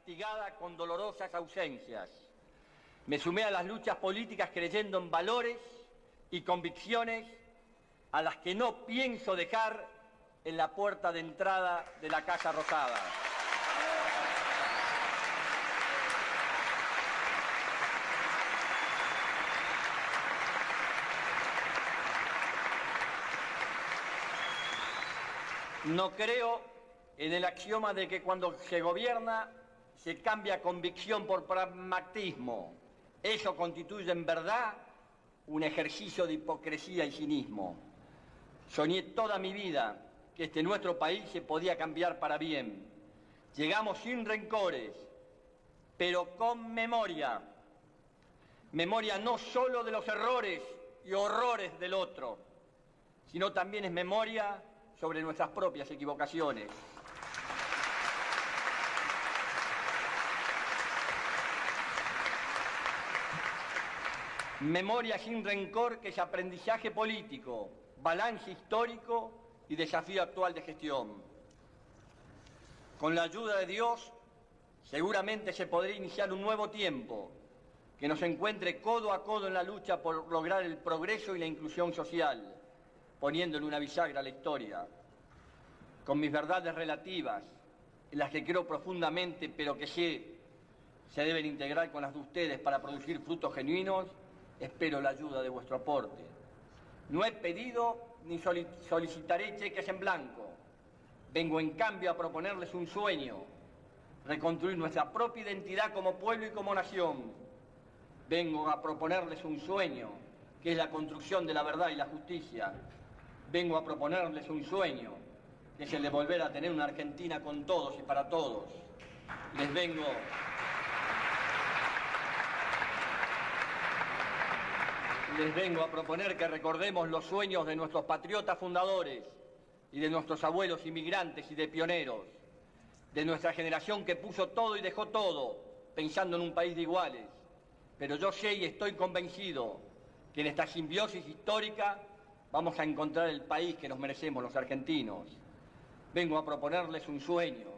castigada con dolorosas ausencias. Me sumé a las luchas políticas creyendo en valores y convicciones a las que no pienso dejar en la puerta de entrada de la Casa Rosada. No creo en el axioma de que cuando se gobierna se cambia convicción por pragmatismo. Eso constituye en verdad un ejercicio de hipocresía y cinismo. Soñé toda mi vida que este nuestro país se podía cambiar para bien. Llegamos sin rencores, pero con memoria. Memoria no solo de los errores y horrores del otro, sino también es memoria sobre nuestras propias equivocaciones. Memoria sin rencor, que es aprendizaje político, balance histórico y desafío actual de gestión. Con la ayuda de Dios, seguramente se podría iniciar un nuevo tiempo que nos encuentre codo a codo en la lucha por lograr el progreso y la inclusión social, poniéndole una bisagra a la historia. Con mis verdades relativas, en las que creo profundamente, pero que sé se deben integrar con las de ustedes para producir frutos genuinos, espero la ayuda de vuestro aporte. No he pedido ni solicitaré cheques en blanco. Vengo en cambio a proponerles un sueño, reconstruir nuestra propia identidad como pueblo y como nación. Vengo a proponerles un sueño, que es la construcción de la verdad y la justicia. Vengo a proponerles un sueño, que es el de volver a tener una Argentina con todos y para todos. Les vengo a proponer que recordemos los sueños de nuestros patriotas fundadores y de nuestros abuelos inmigrantes y de pioneros, de nuestra generación que puso todo y dejó todo, pensando en un país de iguales. Pero yo sé y estoy convencido que en esta simbiosis histórica vamos a encontrar el país que nos merecemos los argentinos. Vengo a proponerles un sueño.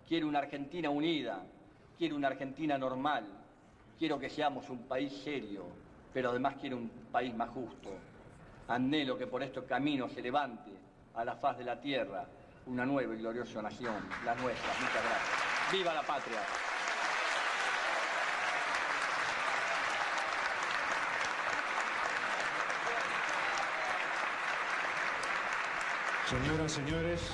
Quiero una Argentina unida, quiero una Argentina normal, quiero que seamos un país serio, pero además quiero un país más justo. Anhelo que por estos caminos se levante a la faz de la tierra una nueva y gloriosa nación, la nuestra. Muchas gracias. ¡Viva la patria! Señoras, señores,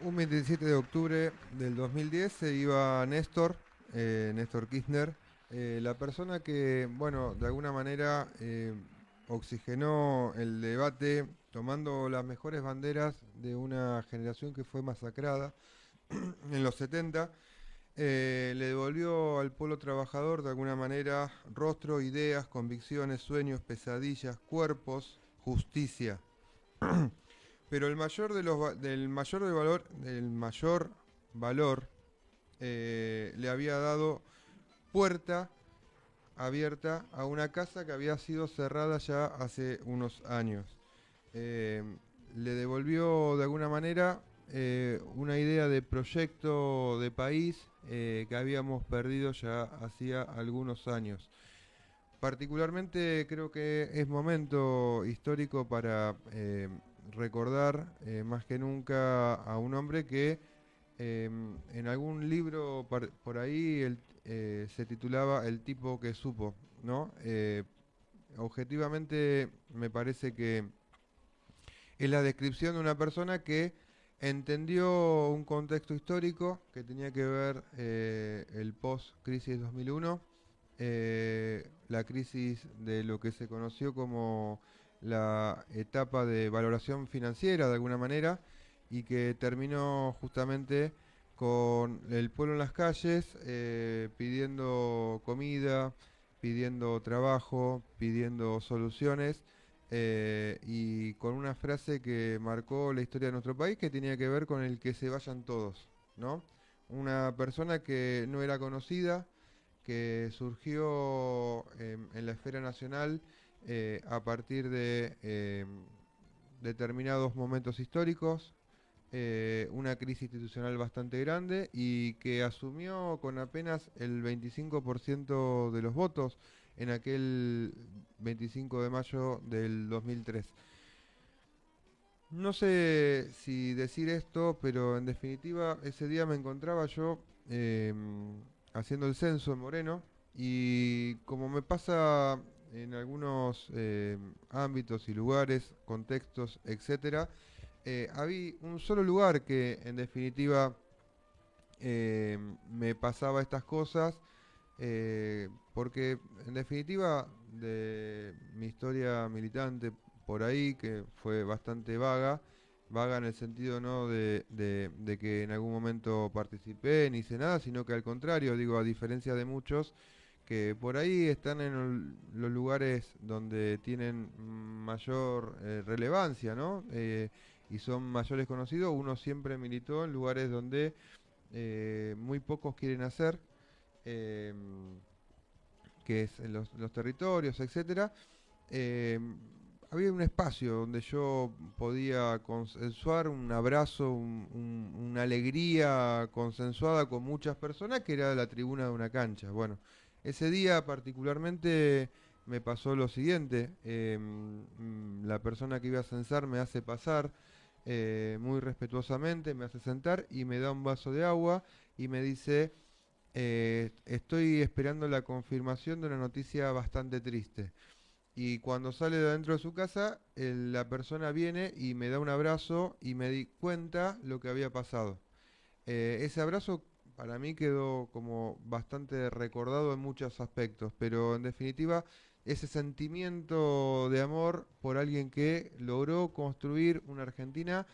un 27 de octubre del 2010 se iba Néstor Kirchner, la persona que, bueno, de alguna manera oxigenó el debate tomando las mejores banderas de una generación que fue masacrada en los 70. Le devolvió al pueblo trabajador de alguna manera rostro, ideas, convicciones, sueños, pesadillas, cuerpos, justicia. Pero el mayor de los del mayor valor le había dado puerta abierta a una casa que había sido cerrada ya hace unos años. Le devolvió de alguna manera una idea de proyecto de país que habíamos perdido ya hacía algunos años. Particularmente creo que es momento histórico para recordar más que nunca a un hombre que en algún libro por ahí se titulaba El tipo que supo, ¿no? Objetivamente me parece que es la descripción de una persona que entendió un contexto histórico que tenía que ver el post-crisis 2001, la crisis de lo que se conoció como la etapa de valoración financiera de alguna manera, y que terminó justamente con el pueblo en las calles pidiendo comida, pidiendo trabajo, pidiendo soluciones, y con una frase que marcó la historia de nuestro país, que tenía que ver con el que se vayan todos, ¿no? Una persona que no era conocida, que surgió en la esfera nacional a partir de determinados momentos históricos, una crisis institucional bastante grande y que asumió con apenas el 25% de los votos en aquel 25 de mayo del 2003. No sé si decir esto, pero en definitiva ese día me encontraba yo haciendo el censo en Moreno y como me pasa en algunos ámbitos y lugares, contextos, etcétera, había un solo lugar que en definitiva me pasaba estas cosas, porque en definitiva de mi historia militante por ahí, que fue bastante vaga, vaga en el sentido no de que en algún momento participé ni hice nada, sino que al contrario, digo, a diferencia de muchos, que por ahí están en los lugares donde tienen mayor relevancia, ¿no? Y son mayores conocidos, uno siempre militó en lugares donde muy pocos quieren hacer, eh, que es en los territorios, etcétera. Eh, Había un espacio donde yo podía consensuar un abrazo, una alegría consensuada con muchas personas, que era la tribuna de una cancha. Bueno, ese día particularmente me pasó lo siguiente. La persona que iba a censar me hace pasar muy respetuosamente, me hace sentar y me da un vaso de agua y me dice, estoy esperando la confirmación de una noticia bastante triste. Y cuando sale de adentro de su casa, la persona viene y me da un abrazo y me di cuenta lo que había pasado. Ese abrazo para mí quedó como bastante recordado en muchos aspectos, pero en definitiva ese sentimiento de amor por alguien que logró construir una Argentina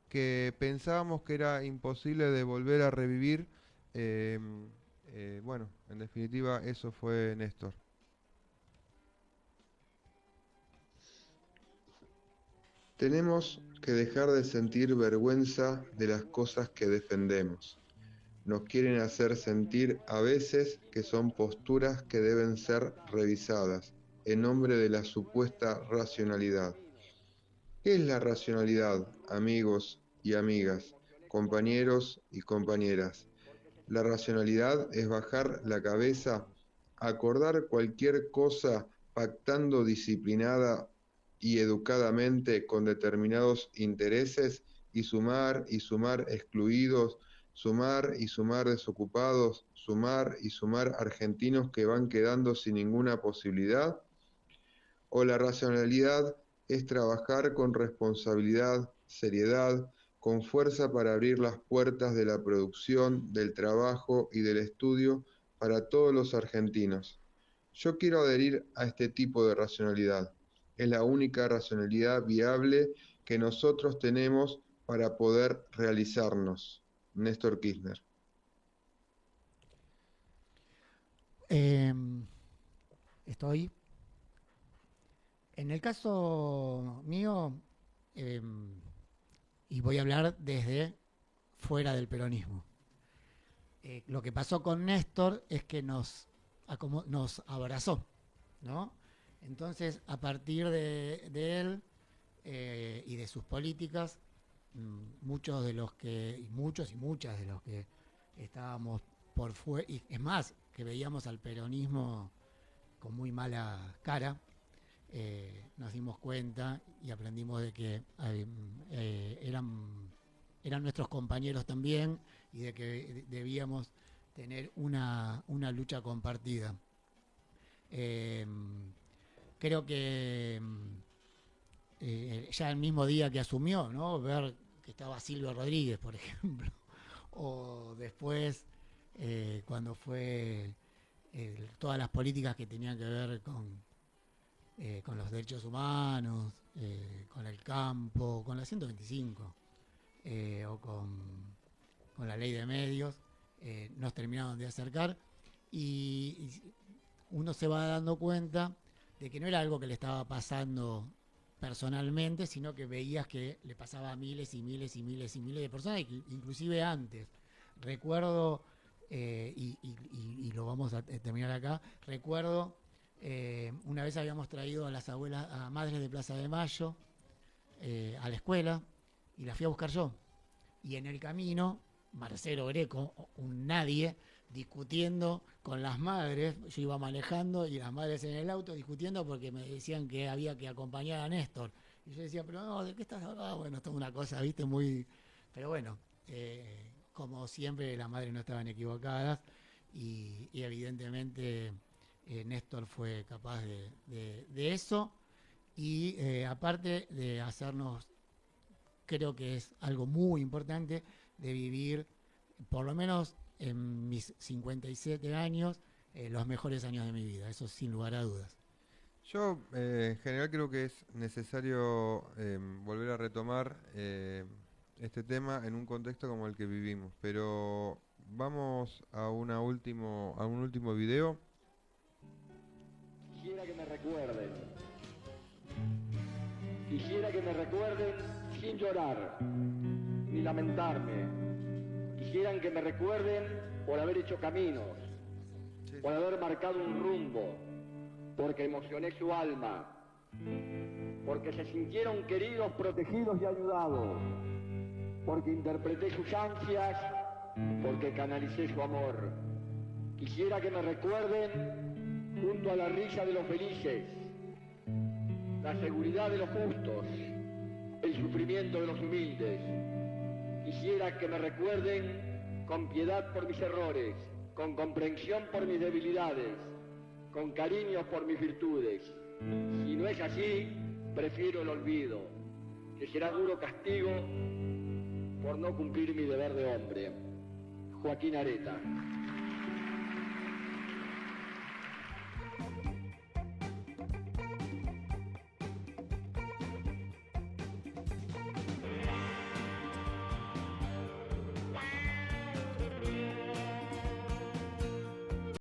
que pensábamos que era imposible de volver a revivir. eh, bueno, en definitiva eso fue Néstor. Tenemos que dejar de sentir vergüenza de las cosas que defendemos. Nos quieren hacer sentir a veces que son posturas que deben ser revisadas en nombre de la supuesta racionalidad. ¿Qué es la racionalidad, amigos y amigas, compañeros y compañeras? La racionalidad es bajar la cabeza, acordar cualquier cosa pactando disciplinada y educadamente con determinados intereses y sumar excluidos, sumar y sumar desocupados, sumar y sumar argentinos que van quedando sin ninguna posibilidad. O la racionalidad es trabajar con responsabilidad, seriedad, con fuerza para abrir las puertas de la producción, del trabajo y del estudio para todos los argentinos. Yo quiero adherir a este tipo de racionalidad. Es la única racionalidad viable que nosotros tenemos para poder realizarnos. Néstor Kirchner. Eh, Estoy. En el caso mío, eh, y voy a hablar desde fuera del peronismo. Lo que pasó con Néstor es que nos abrazó, ¿no? Entonces, a partir de él y de sus políticas, muchos de los que, y muchos y muchas de los que estábamos por fuera, y es más, que veíamos al peronismo con muy mala cara, nos dimos cuenta y aprendimos de que eran nuestros compañeros también y de que debíamos tener una lucha compartida. Creo que ya el mismo día que asumió, ¿no? Ver que estaba Silvio Rodríguez, por ejemplo, o después cuando fue todas las políticas que tenían que ver con los derechos humanos, con el campo, con la 125 o con la ley de medios, nos terminaron de acercar y uno se va dando cuenta de que no era algo que le estaba pasando personalmente, sino que veías que le pasaba a miles y miles y miles y miles de personas, inclusive antes. Recuerdo, y lo vamos a terminar acá, recuerdo una vez habíamos traído a las abuelas, a madres de Plaza de Mayo, a la escuela y la fui a buscar yo. Y en el camino, Marcelo Greco, un nadie, discutiendo con las madres, yo iba manejando y las madres en el auto discutiendo porque me decían que había que acompañar a Néstor. Y yo decía, pero no, ¿de qué estás hablando? Bueno, esto es una cosa, viste, muy... Pero bueno, como siempre, las madres no estaban equivocadas y evidentemente Néstor fue capaz de eso y aparte de hacernos, creo que es algo muy importante, de vivir, por lo menos en mis 57 años, los mejores años de mi vida, eso sin lugar a dudas. Yo en general creo que es necesario volver a retomar este tema en un contexto como el que vivimos, pero vamos a un último video. Quisiera que me recuerden. Quisiera que me recuerden sin llorar, ni lamentarme. Quisieran que me recuerden por haber hecho caminos, por haber marcado un rumbo, porque emocioné su alma, porque se sintieron queridos, protegidos y ayudados, porque interpreté sus ansias, porque canalicé su amor. Quisiera que me recuerden junto a la risa de los felices, la seguridad de los justos, el sufrimiento de los humildes. Quisiera que me recuerden con piedad por mis errores, con comprensión por mis debilidades, con cariño por mis virtudes. Si no es así, prefiero el olvido, que será duro castigo por no cumplir mi deber de hombre. Joaquín Areta.